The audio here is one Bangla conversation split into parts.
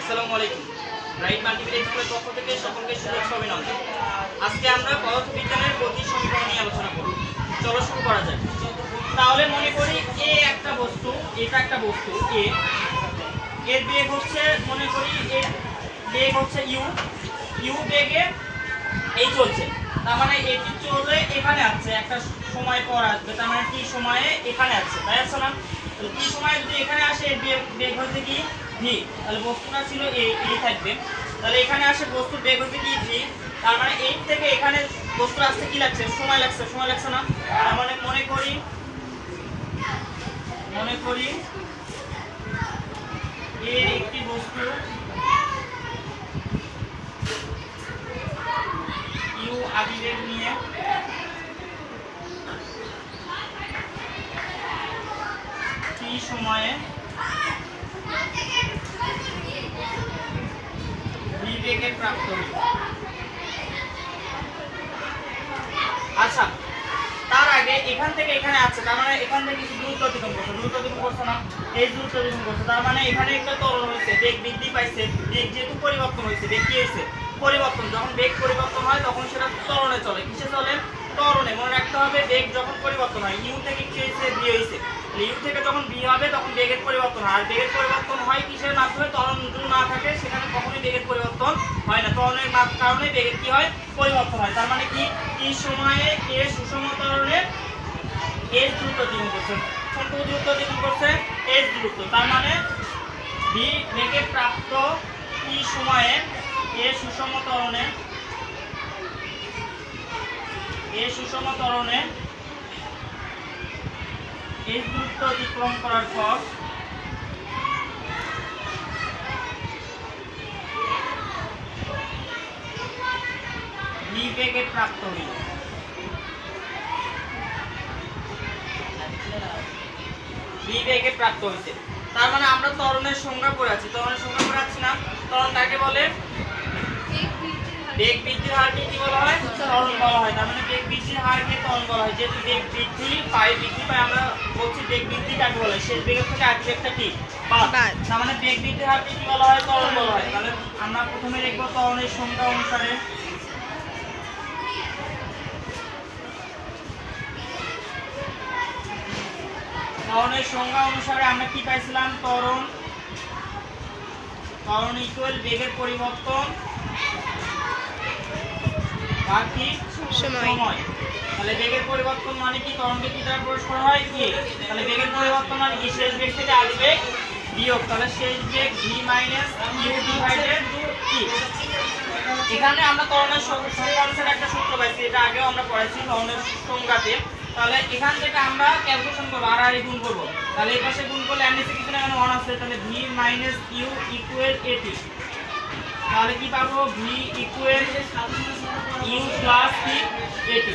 আসসালামু আলাইকুম। ব্রাইট মাল্টিমিডিয়া স্কুলের পক্ষ থেকে সকলকে শুভেচ্ছা অভিনন্দন। আজকে আমরা পদার্থবিজ্ঞানের গতির সমীকরণ নিয়ে আলোচনা করব। চলো শুরু করা যাক। তাহলে মনে করি এ একটা বস্তু, এটা একটা বস্তু এ, এর বেগ হচ্ছে মনে করি এর বেগ হচ্ছে ইউ বেগে এই চলছে। তার মানে এটি চলে এখানে আছে, একটা সময় পর আসবে, তার মানে টি সময়ে এখানে আছে, তাই আছে না? তাহলে টি সময়ে যদি এখানে আসে এর বেগ হচ্ছে কি ভি, তাহলে বস্তুটা ছিল এই থাকবে। তাহলে এখানে আসে বস্তুর বেগ হচ্ছে কি ভি, তার মানে এই থেকে এখানে বস্তুর আসতে কি লাগছে, সময় লাগছে না? তার মানে মনে করি এ একটি বস্তু ইউ আদিবেগ নিয়ে টি সময়ে ভি বেগে প্রাপ্ত হবে। আচ্ছা, তার আগে এখান থেকে এখানে আছে, তার মানে এখান থেকে কিছু দূরত্ব অতিক্রম করছে না? এই দূরত্ব অতিক্রম করছে, তার মানে এখানে একটা ত্বরণ হয়েছে, বেগ বৃদ্ধি পাইছে। বেগ যেহেতু পরিবর্তন হয়েছে, বেগ কি হয়েছে? পরিবর্তন। যখন বেগ পরিবর্তন হয় তখন সেটা ত্বরণে চলে। কিসে চলে? ত্বরণে। মনে রাখতে হবে বেগ যখন পরিবর্তন হয়, ইউ থেকে কি হয়েছে? ভি হয়েছে। ইউ থেকে যখন ভি হবে তখন বেগের পরিবর্তন হয়। আর বেগের পরিবর্তন হয় কিসের মাধ্যমে? ত্বরণ যদি না থাকে সেখানে কখনোই বেগের পরিবর্তন হয় না। ত্বরণের কারণে বেগের কি হয়? পরিবর্তন হয়। তার মানে কি এই সময়ে এ সুষম ত্বরণে এস দ্রুত অতিক্রম করছে। কোন দ্রুত অতিক্রম করছে? এস দ্রুত। তার মানে ভি বেগে প্রাপ্ত টি সময়ে এ সুষম ত্বরণে এস দ্রুত অতিক্রম করার পর ভি বেগে প্রাপ্ত হইল। ভি বেগে প্রাপ্ত হইছে। তার মানে আমরা ত্বরণের সংজ্ঞা পড়ে আছি, না? ত্বরণ কাকে বলে? বেগ বৃদ্ধির হারকে কি বলা হয়? ত্বরণ বলা হয়। তার মানে বেগ বৃদ্ধির হারকে ত্বরণ বলা হয়। যেহেতু বেগ বৃদ্ধি পায় আমরা বলছি বেগ বৃদ্ধি কাকে বলে? শেষ বেগের থেকে আগে বেগটা কি? বাদ। তার মানে বেগ বৃদ্ধির হারকে কি বলা হয়? ত্বরণ বলা হয়। তাহলে আমরা প্রথমে লিখব ত্বরণের সংজ্ঞা অনুসারে আমরা কি পাইছিলাম? ত্বরণ ইকুয়াল বেগের পরিবর্তন বাকি সময়। তাহলে বেগের পরিবর্তন মানে কি? ত্বরণকে কি দ্বারা প্রকাশ করা হয়? কি? তাহলে বেগের পরিবর্তন মানে কি? শেষ বেগ থেকে আদি বেগ বিয়োগ। তাহলে শেষ বেগ ভি মাইনাস ইউ ডিভাইডেড কি? এখানে আমরা ত্বরণের সংজ্ঞা অনুসারে একটা সূত্র পাইছি, এটা আগেও আমরা পড়েছি ত্বরণের সংজ্ঞাতে। তাহলে এখান থেকে আমরা ক্যালকুলেশন করব, আর গুণ করব। তাহলে এই পাশে গুণ করলে এমনিতে কিছু না, এখানে 1 আছে। তাহলে ভি মাইনাস ইউ ইকুয়াল এটি। তাহলে কি পাবো? ভি ইকুয়াল ইউ প্লাস কি এটি।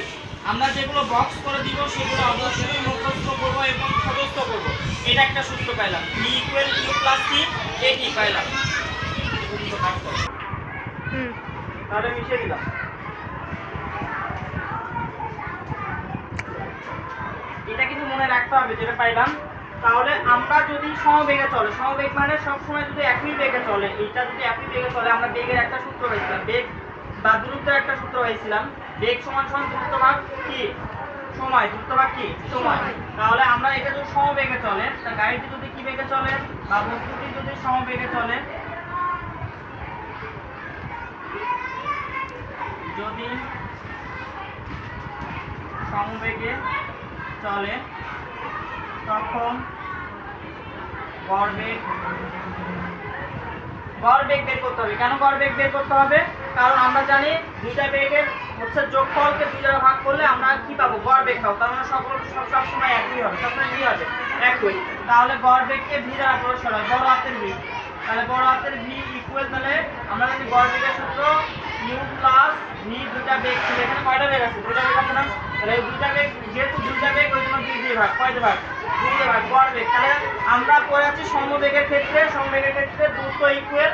আমরা যেগুলো বক্স করে দিব সেগুলো অবশ্যই মুখস্থ করব এবং মুখস্থ করব। এটা একটা সূত্র পাইলাম, ভি ইকুয়াল ইউ প্লাস কি এটি পাইলাম। তাহলে মিশিয়ে দিলাম। এটা কিন্তু মনে রাখতে হবে যেটা পাইলাম। তাহলে আমরা যদি সমবেগে চলে, সমবেগ মানে সবসময় যদি একই বেগে চলে, এটা যদি একই বেগে চলে, আমরা বেগের একটা সূত্র পাইছিলাম, বেগ বা দূরত্বের একটা সূত্র পাইছিলাম, বেগ সমান দূরত্ব ভাগ কি সময়, দূরত্ব ভাগ কি সময়। তাহলে আমরা এটা যদি সমবেগে চলে, তা গাড়িটি যদি কি বেগে চলে বা বস্তুটি যদি সমবেগে চলে, যদি সমবেগে চলে তখন গড় বেগ বের করতে হবে। কেন গড় বেগ বের করতে হবে? কারণ আমরা জানি দুইটা বেগের হচ্ছে যোগফলকে দুই দ্বারা ভাগ করলে আমরা কি পাবো? গড় বেগ পাবো। তার মানে সব সময় একই হবে, সবসময় কি হবে? একই। তাহলে গড় বেগকে ভি দ্বারা প্রকাশ করা হয়, বড় হাতের ভি। তাহলে বড় হাতের ভি ইকুয়াল, তাহলে আমরা জানি গড় বেগের সূত্র ইউ প্লাস ভি। দুইটা বেগ ছিল, এখানে কয়টা বেগ আছে? দুইটা বেগ আছে না? তাহলে এই দুইটা বেগ, যেহেতু দুইটা বেগ ওই জন্য দুই দিয়ে ভাগ, কয়টা ভাগ? দুই দিয়ে ভাগ। গড় বেগ। তাহলে আমরা পড়ে আছি সমবেগের ক্ষেত্রে দ্রুত ইকুয়াল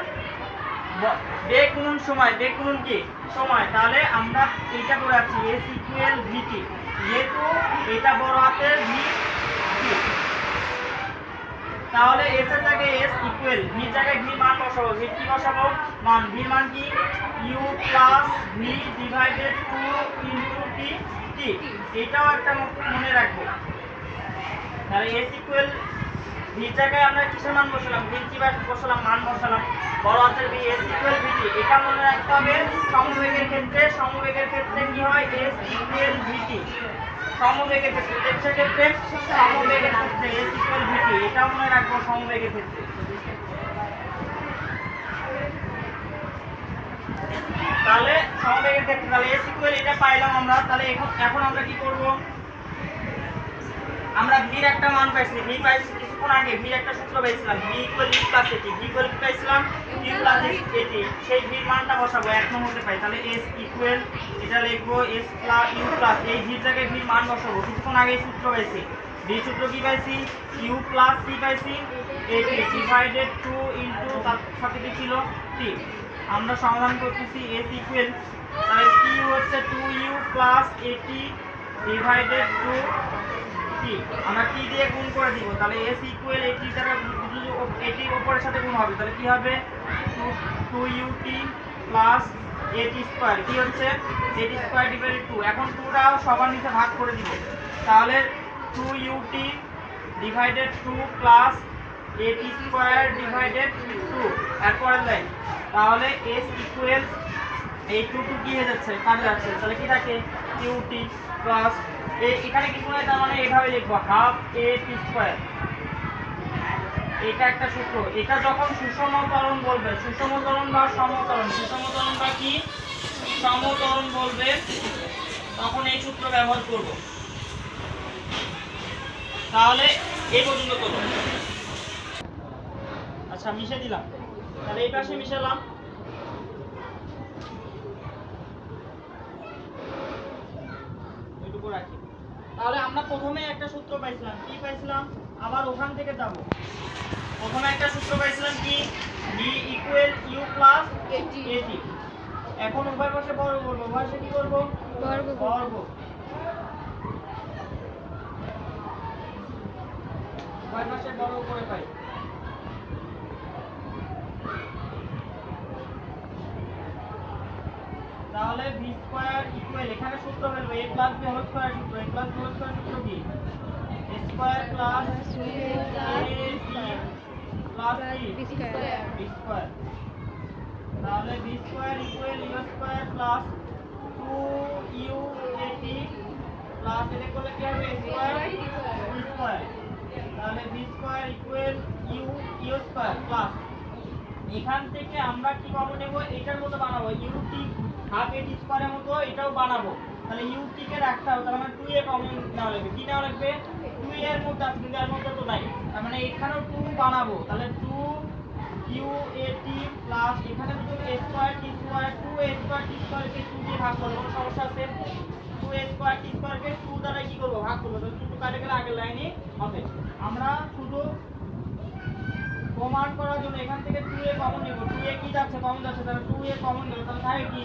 বেগ গুণন সময়, বেগ গুণন কি সময়। তাহলে আমরা এইটা পড়ে আছি এস ইকুয়াল ভিটি, যেহেতু এটা বড় হাতের ভি। তাহলে s এর জায়গায় s ইকুয়াল v এর জায়গায় v মান বসাবো। v কি বসাবো? মান। v মান কি? u plus v divided 2 into t। এটাও একটা মনে রাখবো। তাহলে s ইকুয়াল v এর জায়গায় আমরা কিসের মান বসালাম? v কি বসালাম? মান বসালাম। বড় হাতের v s ইকুয়াল vt। এটা মনে রাখতে হবে সমবেগের ক্ষেত্রে। সমবেগের ক্ষেত্রে কি হয়? s equal vt। সমবেগের ক্ষেত্রে টেনসের ক্ষেত্রে সমবেগের ক্ষেত্রে s ইকুয়াল vt। এটা মনে রাখবো সমবেগের ক্ষেত্রে। তাহলে সমবেগের ক্ষেত্রে তাহলে s ইকুয়াল এটা পাইলাম আমরা। তাহলে এখন আমরা কি করব? আমরা v এর একটা মান পাইছি। v পাইছি কিছুক্ষণ আগে। v এর একটা সূত্র পাইছিলাম v equal u plus at। v equal কি পাইছিলাম? u plus at। সেই v এর মানটা বসাবো 1 নম্বরে পাই। তাহলে s ইকুয়াল এটা লিখবো s প্লাস u প্লাস এই v এর জায়গায় v এর মান বসাবো। কিছুক্ষণ আগে সূত্র পাইছি। v সূত্র কি পাইছি? u প্লাস কি পাইছি? at ডিভাইডেড 2 ইনটু তার সাথে কি ছিল? t। আমরা সমাধান করতেছি s ইকুয়াল তাহলে কি হচ্ছে 2u plus at divided 2 t। আমরা t দিয়ে গুণ করে দিব। তাহলে s ইকুয়াল at দ্বারা at উপরের সাথে গুণ হবে। তাহলে কি হবে? 2ut প্লাস at স্কয়ার কি হচ্ছে? at square divided 2। এখন 2টা সবার নিচে ভাগ করে দিব। তাহলে 2ut divided 2 plus at square divided 2 এরপরের লাইন। তাহলে s ইকুয়াল এই 2 কি হয়ে যাচ্ছে? কাটা যাচ্ছে। তাহলে কি থাকে? ut প্লাস এখানে কিছু নাই, তার মানে এইভাবে লিখবো হাফ at স্কয়ার। এটা একটা সূত্র। এটা যখন সুষম ত্বরণ বলবে, সুষম ত্বরণ বা সমত্বরণ, সুষম ত্বরণ বা কি সমত্বরণ বলবে, তখন এই সূত্র ব্যবহার করব। তাহলে এই পর্যন্ত করব। আচ্ছা মিশে দিলাম। তাহলে এই পাশে মিশালাম। এইটুকু রাখি। তাহলে আমরা প্রথমে একটা সূত্র পাইছিলাম। কি পাইছিলাম? আবার ওখান থেকে যাব। প্রথমে একটা সূত্র পাইছিলাম কি? v equal u plus at। এখন উভয় পাশে বর্গ করব। উভয় পাশে কি করব? বর্গ। উভয় পাশে বর্গ করে পাই। তাহলে v স্কয়ার ইকুয়াল এখানে সূত্র হলো a plus b whole square সূত্র। a plus b whole square সূত্র কি? a square plus 2ab plus b square. তাহলে b square equal u square plus 2uat plus এটা করলে কি হবে? Square b square. তাহলে b square equal u square plus এখান থেকে আমরা কি কমন নেব? এটার মতো বানাবো ut হাফ at স্কয়ারের মতো এটাও বানাবো। তাহলে ut কে রাখতে হবে। তার মানে 2a কমন নেওয়া লাগবে। কি নেওয়া লাগবে? 2 এর মধ্যে আছে কিন্তু এর মধ্যে তো নাই। তার মানে এখানেও 2 বানাবো। তাহলে 2uat প্লাস এখানে তো a square t square 2a square t square কে 2 দিয়ে ভাগ করব। কোনো সমস্যা আছে? 2a স্কয়ার t স্কয়ার কে 2 দ্বারা কি করব? ভাগ করব। তাহলে 2 কাটে গেলে আগের লাইনে হবে। আমরা শুধু প্রমাণ করার জন্য এখান থেকে 2a কমন নেব। 2a কি যাচ্ছে? কমন যাচ্ছে। তাহলে 2a কমন গেল। তাহলে থাকে কি?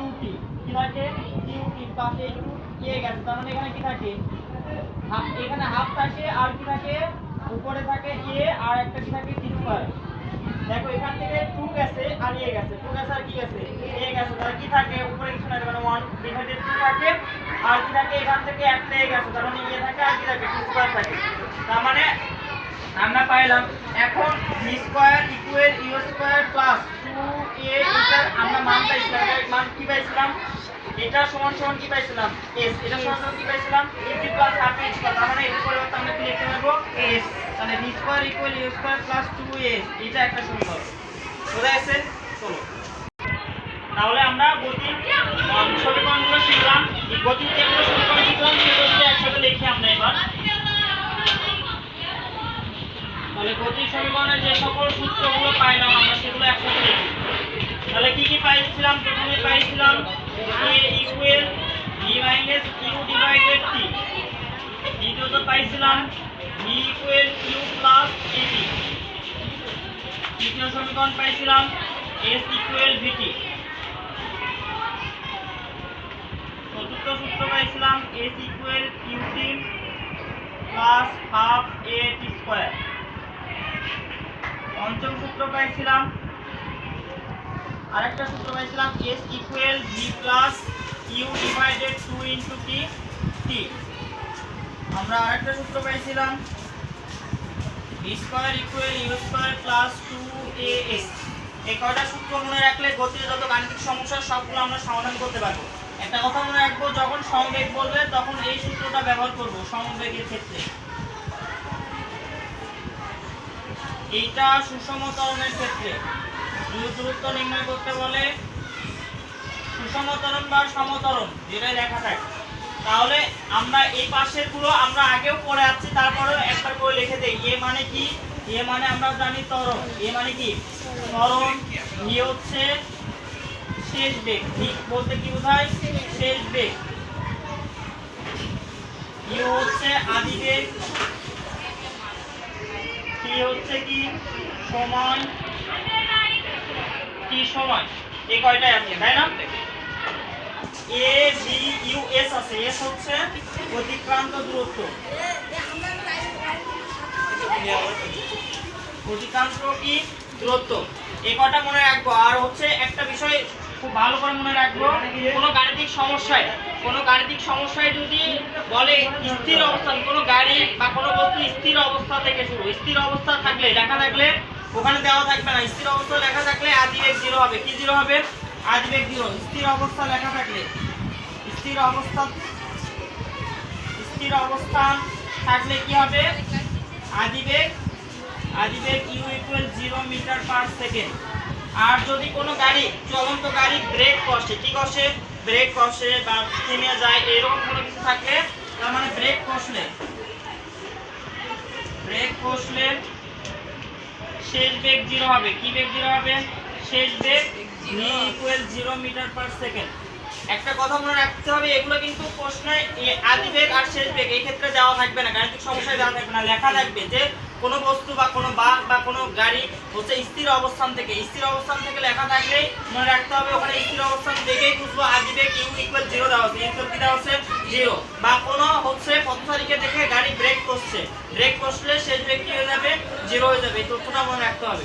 ut কি থাকে? ut প্লাস এই 2a গেছে। তার মানে এখানে কি থাকে? এখানে হাফ থাকে আর কি থাকে? উপরে থাকে a আর একটা কি থাকে? t square. দেখো এখান থেকে 2 গেছে আর a গেছে। 2 গেছে আর কি গেছে? a গেছে। তাহলে কি থাকে? উপরে কিছু না, মানে 1 ডিভাইডেড 2 থাকে আর কি থাকে? এখান থেকে একটা a গেছে। তার মানে a থাকে আর কি থাকে? t স্কয়ার থাকে। তার মানে আমরা পাইলাম এখন v square equal u square plus 2a এটার আমরা মান পাইছিলাম। এর মান কি পাইছিলাম? এটা সমান সমান কি পাইছিলাম? s। এটা সমান সমান কি পাইছিলাম? at plus half h square. তার মানে এর পরিবর্তে আমরা কি লিখতে পারবো? s। তাহলে v square equal u square plus 2s এটা একটা সমীকরণ। বোঝা গেছে? চলো তাহলে আমরা গতির সমীকরণগুলো শিখলাম। গতির যেগুলো সমীকরণ শিখলাম সেগুলো একসাথে লিখি আমরা এবার। তাহলে গতির সমীকরণের যে সকল সূত্রগুলো পাইলাম আমরা সেগুলো একসাথে লিখি। তাহলে কি কি পাইছিলাম? প্রথমে পাইছিলাম a equal v minus q divided t। দ্বিতীয়ত পাইছিলাম v equal q plus at। তৃতীয় সমীকরণ পাইছিলাম s ইকুয়াল vt। চতুর্থ সূত্র পাইছিলাম s equal qt plus half at square. পঞ্চম সূত্র পাইছিলাম আরেকটা সূত্র পাইছিলাম s equal v plus u divided 2 into t আমরা আরেকটা সূত্র পাইছিলাম v square equal u square plus 2as। এই কয়টা সূত্র মনে রাখলে গতির যত গাণিতিক সমস্যা সবগুলো আমরা সমাধান করতে পারবো। একটা কথা মনে রাখবো, যখন সমবেগ বলবে তখন এই সূত্রটা ব্যবহার করব সমবেগের ক্ষেত্রে। এইটা সুষম ত্বরণের ক্ষেত্রে দূরত্ব নির্ণয় করতে বলে সুষম ত্বরণ বা সমত্বরণ যেটাই লেখা থাকে। তাহলে আমরা এই পাশের গুলো আমরা আগেও পড়ে আসছি, তারপরেও একবার করে লিখে দেই। এ মানে কি? এ মানে আমরা জানি ত্বরণ। এ মানে কি? ত্বরণ। ভি হচ্ছে শেষ বেগ। ভি বলতে কি বোঝায়? শেষ বেগ। ইউ হচ্ছে আদি বেগ। টি হচ্ছে কি? সময়। টি সময়। এই কয়টাই আছে, তাই না? এ বি ইউ এস আছে। এস হচ্ছে অতিক্রান্ত দূরত্ব। অতিক্রান্ত কি? দূরত্ব। এই কয়টা মনে রাখবো। আর হচ্ছে একটা বিষয় খুব ভালো করে মনে রাখবো, কোনো গাণিতিক সমস্যায় যদি বলে স্থির অবস্থান, কোনো গাড়ি বা কোনো বস্তু স্থির অবস্থা থেকে শুরু, স্থির অবস্থা থাকলে লেখা থাকলে ওখানে দেওয়া থাকবে না। স্থির অবস্থা লেখা থাকলে আদিবেগ 0 হবে। কি 0 হবে? আদিবেগ 0। স্থির অবস্থা লেখা থাকলে স্থির অবস্থান থাকলে কি হবে? আদিবেগ u equal 0 metre per second. আর যদি কোনো গাড়ি, চলন্ত গাড়ি ব্রেক কষে, কি কষে? ব্রেক কষে বা থেমে যায়, এরকম কোনো কিছু থাকলে, তার মানে ব্রেক কষলে শেষ বেগ 0 হবে। কি বেগ 0 হবে? শেষ বেগ v equal 0 metre per second. একটা কথা মনে রাখতে হবে, এগুলো কিন্তু প্রশ্নে আদিবেগ আর শেষ বেগ এই ক্ষেত্রে দেওয়া থাকবে না, গাণিতিক সমস্যায় দেওয়া থাকবে না। লেখা থাকবে যে কোনো বস্তু বা কোনো বাহক বা কোনো গাড়ি হচ্ছে স্থির অবস্থান থেকে লেখা থাকলেই মনে রাখতে হবে ওখানে স্থির অবস্থান দেখেই বুঝবো আদিবেগ u ইকুয়াল 0 দেওয়া আছে। ইকুয়াল কি দেওয়া আছে? 0। বা কোনো হচ্ছে পথচারীকে দেখে গাড়ি ব্রেক কষলে শেষ বেগ কি হয়ে যাবে? 0 হয়ে যাবে। এই তথ্যটা মনে রাখতে হবে।